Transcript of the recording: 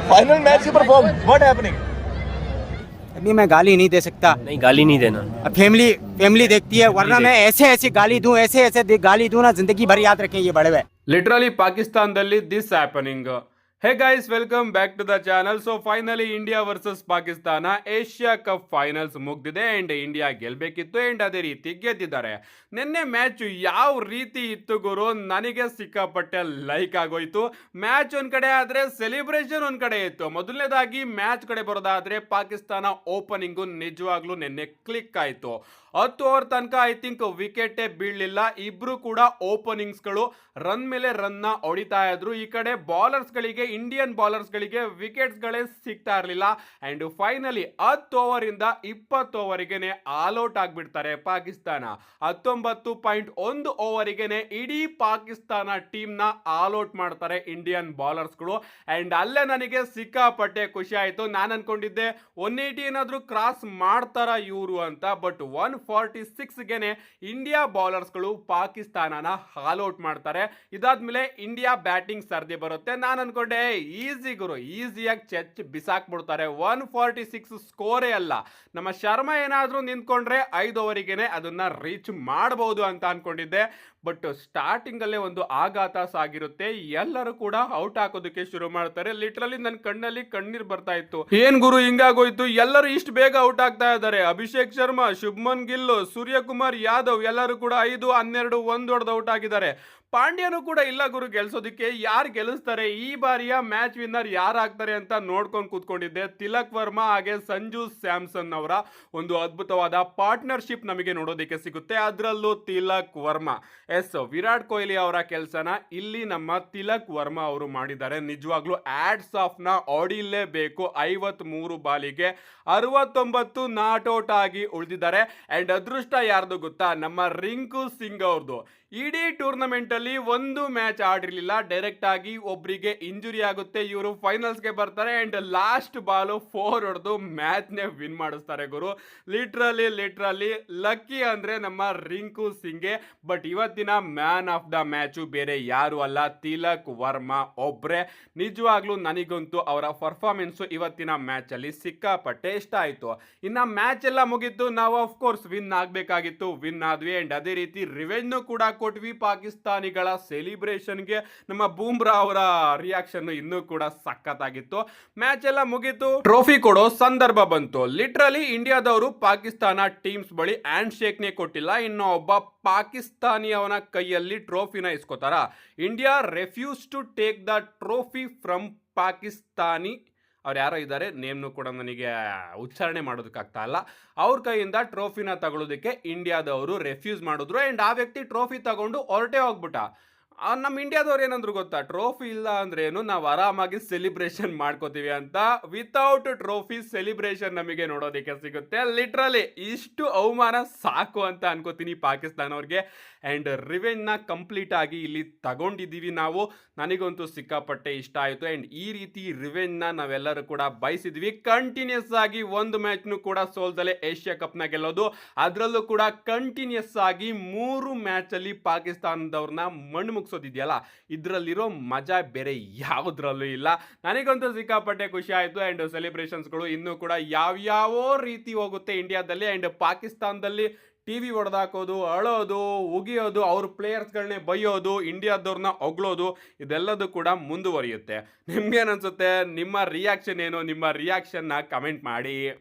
Final match की perform what happening? अभी मैं गाली नहीं दे सकता। नहीं, गाली नहीं देना। अब फैमिली देखती है, वरना मैं ऐसे ऐसे गाली दूं, ऐसे गाली दूं ना, जिंदगी भर याद रखें ये बड़े हुए। ಲಿಟ್ರಲಿ ಪಾಕಿಸ್ತಾನದಲ್ಲಿ this happening. Hey guys, welcome back to the channel. So finally India versus Pakistan Asia cup finals ಮುಗ್ದಿದೆ ಅಂಡ್ ಇಂಡಿಯಾ ಗೆಲ್ಬೇಕಿತ್ತು ಅಂಡ್ ಅದೇ ರೀತಿ ಗೆದ್ದಿದ್ದಾರೆ. ನಿನ್ನೆ ಮ್ಯಾಚ್ ಯಾವ ರೀತಿ ಇತ್ತು ಗುರು, ನನಗೆ ಸಿಕ್ಕಾಪಟ್ಟೆ ಲೈಕ್ ಆಗೋಯ್ತು. ಮ್ಯಾಚ್ ಒಂದ್ ಕಡೆ ಆದ್ರೆ ಸೆಲೆಬ್ರೇಷನ್ ಒಂದ್ ಕಡೆ ಇತ್ತು. ಮೊದಲನೇದಾಗಿ ಮ್ಯಾಚ್ ಕಡೆ ಬರೋದಾದ್ರೆ ಪಾಕಿಸ್ತಾನ ಓಪನಿಂಗು ನಿಜವಾಗ್ಲೂ ನಿನ್ನೆ ಕ್ಲಿಕ್ ಆಯ್ತು. 10 ಓವರ್ ತನಕ ಐ ಥಿಂಕ್ ವಿಕೆಟೇ ಬೀಳಲಿಲ್ಲ. ಇಬ್ರು ಕೂಡ ಓಪನಿಂಗ್ಸ್ಗಳು ರನ್ ಮೇಲೆ ರನ್ನ ಹೊಡಿತಾ ಇದ್ರು. ಈ ಕಡೆ ಬಾಲರ್ಸ್ಗಳಿಗೆ, ಇಂಡಿಯನ್ ಬಾಲರ್ಸ್ಗಳಿಗೆ ವಿಕೆಟ್ಸ್ಗಳೇ ಸಿಗ್ತಾ ಇರಲಿಲ್ಲ. ಅಂಡ್ ಫೈನಲಿ 10 ಓವರ್ ಇಂದ 20 ಓವರಿಗೆನೆ ಆಲ್ ಔಟ್ ಆಗ್ಬಿಡ್ತಾರೆ ಪಾಕಿಸ್ತಾನ. 19.1 ಓವರಿಗೆನೆ ಇಡೀ ಪಾಕಿಸ್ತಾನ ಟೀಮ್ ನ ಆಲ್ ಔಟ್ ಮಾಡ್ತಾರೆ ಇಂಡಿಯನ್ ಬಾಲರ್ಸ್ಗಳು. ಅಂಡ್ ಅಲ್ಲೇ ನನಗೆ ಸಿಕ್ಕಾಪಟ್ಟೆ ಖುಷಿ ಆಯ್ತು. ನಾನು ಅನ್ಕೊಂಡಿದ್ದೆ 180 ಏನಾದ್ರೂ ಕ್ರಾಸ್ ಮಾಡ್ತಾರ ಇವರು ಅಂತ. ಬಟ್ 146ಗೆನೆ ಇಂಡಿಯಾ ಬಾಲರ್ಸ್ಗಳು ಪಾಕಿಸ್ತಾನನ ಆಲ್ ಔಟ್ ಮಾಡ್ತಾರೆ. ಇದಾದ್ಮೇಲೆ ಇಂಡಿಯಾ ಬ್ಯಾಟಿಂಗ್ ಸರ್ದಿ ಬರುತ್ತೆ. ನಾನು ಅನ್ಕೊಂಡೆ ಈಸಿ ಗುರು, ಈಸಿಯಾಗಿ ಚೆಚ್ ಬಿಸಾಕ್ಬಿಡ್ತಾರೆ. 146 ಸ್ಕೋರೇ ಅಲ್ಲ, ನಮ್ಮ ಶರ್ಮಾ ಏನಾದ್ರೂ ನಿಂತ್ಕೊಂಡ್ರೆ 5 ಓವರಿಗೆನೆ ಅದನ್ನ ರೀಚ್ ಮಾಡಬಹುದು ಅಂತ ಅನ್ಕೊಂಡಿದ್ದೆ. ಬಟ್ ಸ್ಟಾರ್ಟಿಂಗ್ ಅಲ್ಲೇ ಒಂದು ಆಘಾತ ಸಾಗಿರುತ್ತೆ. ಎಲ್ಲರೂ ಕೂಡ ಔಟ್ ಹಾಕೋದಕ್ಕೆ ಶುರು ಮಾಡ್ತಾರೆ. ಲಿಟ್ರಲಿ ನನ್ನ ಕಣ್ಣಲ್ಲಿ ಕಣ್ಣೀರ್ ಬರ್ತಾ ಇತ್ತು. ಏನ್ ಗುರು ಹಿಂಗಾಗೋಯ್ತು, ಎಲ್ಲರೂ ಇಷ್ಟು ಬೇಗ ಔಟ್ ಆಗ್ತಾ ಇದ್ದಾರೆ. ಅಭಿಷೇಕ್ ಶರ್ಮಾ, ಶುಭ್ಮನ್ ಗಿಲ್, ಸೂರ್ಯಕುಮಾರ್ ಯಾದವ್ ಎಲ್ಲರೂ ಕೂಡ 5, 12, 1 ಹೊಡೆದು ಔಟ್ ಆಗಿದ್ದಾರೆ. ಪಾಂಡ್ಯನು ಕೂಡ ಇಲ್ಲ ಗುರು ಗೆಲ್ಸೋದಕ್ಕೆ. ಯಾರು ಗೆಲ್ಲಿಸ್ತಾರೆ ಈ ಬಾರಿಯ ಮ್ಯಾಚ್ ವಿನ್ನರ್ ಯಾರು ಆಗ್ತಾರೆ ಅಂತ ನೋಡ್ಕೊಂಡು ಕೂತ್ಕೊಂಡಿದ್ದೆ. ತಿಲಕ್ ವರ್ಮಾ ಹಾಗೆ ಸಂಜು ಸ್ಯಾಮ್ಸನ್ ಅವರ ಒಂದು ಅದ್ಭುತವಾದ ಪಾರ್ಟ್ನರ್ಶಿಪ್ ನಮಗೆ ನೋಡೋದಕ್ಕೆ ಸಿಗುತ್ತೆ. ಅದರಲ್ಲೂ ತಿಲಕ್ ವರ್ಮಾ, ಎಸ್, ವಿರಾಟ್ ಕೊಹ್ಲಿ ಅವರ ಕೆಲಸನ ಇಲ್ಲಿ ನಮ್ಮ ತಿಲಕ್ ವರ್ಮಾ ಅವರು ಮಾಡಿದ್ದಾರೆ. ನಿಜವಾಗ್ಲೂ ಆಡ್ಸ್ ಆಫ್ ನ ಹೊಡಿಲೇಬೇಕು. 53 ಬಾಲಿಗೆ 69 ನಾಟ್ ಔಟ್ ಆಗಿ ಉಳಿದಿದ್ದಾರೆ. ಅಂಡ್ ಅದೃಷ್ಟ ಯಾರ್ದು ಗೊತ್ತಾ, ನಮ್ಮ ರಿಂಕು ಸಿಂಗ್ ಅವ್ರದ್ದು. ಇಡೀ ಟೂರ್ನಮೆಂಟ್ ಅಲ್ಲಿ ಒಂದು ಮ್ಯಾಚ್ ಆಡಿರ್ಲಿಲ್ಲ. ಡೈರೆಕ್ಟ್ ಆಗಿ ಒಬ್ರಿಗೆ ಇಂಜುರಿ ಆಗುತ್ತೆ, ಇವರು ಫೈನಲ್ಸ್ಗೆ ಬರ್ತಾರೆ ಅಂಡ್ ಲಾಸ್ಟ್ ಬಾಲು 4 ಹೊಡೆದು ಮ್ಯಾಚ್ ನೇ ವಿನ್ ಮಾಡಿಸ್ತಾರೆ ಗುರು. ಲಿಟ್ರಲಿ ಲಕ್ಕಿ ಅಂದ್ರೆ ನಮ್ಮ ರಿಂಕು ಸಿಂಗ್ಗೆ. ಬಟ್ ಇವತ್ತಿನ ಮ್ಯಾನ್ ಆಫ್ ದ ಮ್ಯಾಚು ಬೇರೆ ಯಾರು ಅಲ್ಲ, ತಿಲಕ್ ವರ್ಮಾ ಒಬ್ರೆ. ನಿಜವಾಗ್ಲೂ ನನಗಂತೂ ಅವರ ಪರ್ಫಾರ್ಮೆನ್ಸ್ ಇವತ್ತಿನ ಮ್ಯಾಚ್ ಅಲ್ಲಿ ಸಿಕ್ಕಾಪಟ್ಟೆ ಇಷ್ಟ ಆಯ್ತು. ಇನ್ನ ಮ್ಯಾಚ್ ಎಲ್ಲ ಮುಗಿತ್ತು, ನಾವು ಆಫ್ ಕೋರ್ಸ್ ವಿನ್ ಆಗ್ಬೇಕಾಗಿತ್ತು, ವಿನ್ ಆದ್ವಿ. ಅಂಡ್ ಅದೇ ರೀತಿ ರಿವೆಂಜ್ ಕೂಡ ಕೊಟ್ವಿ ಪಾಕಿಸ್ತಾನಿಗಳ ಸೆಲಿಬ್ರೇಷನ್ಗೆ. ನಮ್ಮ ಬೂಮ್ರಾ ಅವರ ರಿಯಾಕ್ಷನ್ ಇನ್ನೂ ಕೂಡ ಸಖತ್ತಾಗಿತ್ತು. ಮ್ಯಾಚ್ ಎಲ್ಲ ಮುಗಿತು, ಟ್ರೋಫಿ ಕೊಡೋ ಸಂದರ್ಭ ಬಂತು. ಲಿಟ್ರಲಿ ಇಂಡಿಯಾದವರು ಪಾಕಿಸ್ತಾನ ಟೀಮ್ಸ್ ಬಳಿ ಹ್ಯಾಂಡ್ ಶೇಕ್ ನೇ ಕೊಟ್ಟಿಲ್ಲ. ಇನ್ನು ಒಬ್ಬ ಪಾಕಿಸ್ತಾನಿ ಅವನ ಕೈಯಲ್ಲಿ ಟ್ರೋಫಿನ ಇಸ್ಕೋತಾರ. India refuse to take the trophy from Pakistani. ಅವ್ರು ಯಾರೋ ಇದ್ದಾರೆ, ನೇಮ್ನು ಕೂಡ ನನಗೆ ಉಚ್ಚಾರಣೆ ಮಾಡೋದಕ್ಕಾಗ್ತಾ ಇಲ್ಲ. ಅವ್ರ ಕೈಯಿಂದ ಟ್ರೋಫಿನ ತಗೊಳ್ಳೋದಕ್ಕೆ ಇಂಡಿಯಾದವರು ರೆಫ್ಯೂಸ್ ಮಾಡಿದ್ರು. ಆ್ಯಂಡ್ ಆ ವ್ಯಕ್ತಿ ಟ್ರೋಫಿ ತಗೊಂಡು ಹೊರಟೆ ಹೋಗ್ಬಿಟ್ಟ. ನಮ್ಮ ಇಂಡಿಯಾದವ್ರು ಏನಂದ್ರು ಗೊತ್ತಾ, ಟ್ರೋಫಿ ಇಲ್ಲ ಅಂದ್ರೇನು, ನಾವು ಆರಾಮಾಗಿ ಸೆಲಿಬ್ರೇಷನ್ ಮಾಡ್ಕೋತೀವಿ ಅಂತ. ವಿತೌಟ್ ಟ್ರೋಫಿ ಸೆಲಿಬ್ರೇಷನ್ ನಮಗೆ ನೋಡೋದಕ್ಕೆ ಸಿಗುತ್ತೆ. ಲಿಟ್ರಲಿ ಇಷ್ಟು ಅವಮಾನ ಸಾಕು ಅಂತ ಅನ್ಕೋತೀನಿ ಪಾಕಿಸ್ತಾನ ಅವ್ರಿಗೆ. ಆ್ಯಂಡ್ ರಿವೆಂಜ್ನ ಕಂಪ್ಲೀಟ್ ಆಗಿ ಇಲ್ಲಿ ತಗೊಂಡಿದ್ದೀವಿ ನಾವು. ನನಗಂತೂ ಸಿಕ್ಕಾಪಟ್ಟೆ ಇಷ್ಟ ಆಯಿತು. ಆ್ಯಂಡ್ ಈ ರೀತಿ ರಿವೆಂಜ್ನ ನಾವೆಲ್ಲರೂ ಕೂಡ ಬಯಸಿದ್ವಿ. ಕಂಟಿನ್ಯೂಸ್ ಆಗಿ ಒಂದು ಮ್ಯಾಚ್ನು ಕೂಡ ಸೋಲ್ದಲೆ ಏಷ್ಯಾ ಕಪ್ನ ಗೆಲ್ಲೋದು, ಅದರಲ್ಲೂ ಕೂಡ ಕಂಟಿನ್ಯೂಸ್ ಆಗಿ 3 ಮ್ಯಾಚಲ್ಲಿ ಪಾಕಿಸ್ತಾನದವ್ರನ್ನ ಮಣ್ಣು ಮುಗಿಸೋದಿದೆಯಲ್ಲ, ಇದರಲ್ಲಿರೋ ಮಜಾ ಬೇರೆ ಯಾವುದ್ರಲ್ಲೂ ಇಲ್ಲ. ನನಗಂತೂ ಸಿಕ್ಕಾಪಟ್ಟೆ ಖುಷಿ ಆಯಿತು. ಆ್ಯಂಡ್ ಸೆಲೆಬ್ರೇಷನ್ಸ್ಗಳು ಇನ್ನೂ ಕೂಡ ಯಾವ್ಯಾವೋ ರೀತಿ ಹೋಗುತ್ತೆ ಇಂಡಿಯಾದಲ್ಲಿ. ಆ್ಯಂಡ್ ಪಾಕಿಸ್ತಾನದಲ್ಲಿ ಟಿವಿ ಹೊಡೆದಾಕೋದು, ಅಳೋದು, ಉಗಿಯೋದು, ಅವ್ರ ಪ್ಲೇಯರ್ಸ್ಗಳನ್ನೇ ಬೈಯೋದು, ಇಂಡಿಯಾದವ್ರನ್ನ ಹೊಗಳೋದು, ಇದೆಲ್ಲದೂ ಕೂಡ ಮುಂದುವರಿಯುತ್ತೆ. ನಿಮ್ಗೇನನ್ಸುತ್ತೆ? ನಿಮ್ಮ ರಿಯಾಕ್ಷನ್ ಏನು? ನಿಮ್ಮ ರಿಯಾಕ್ಷನ್ನ ಕಮೆಂಟ್ ಮಾಡಿ.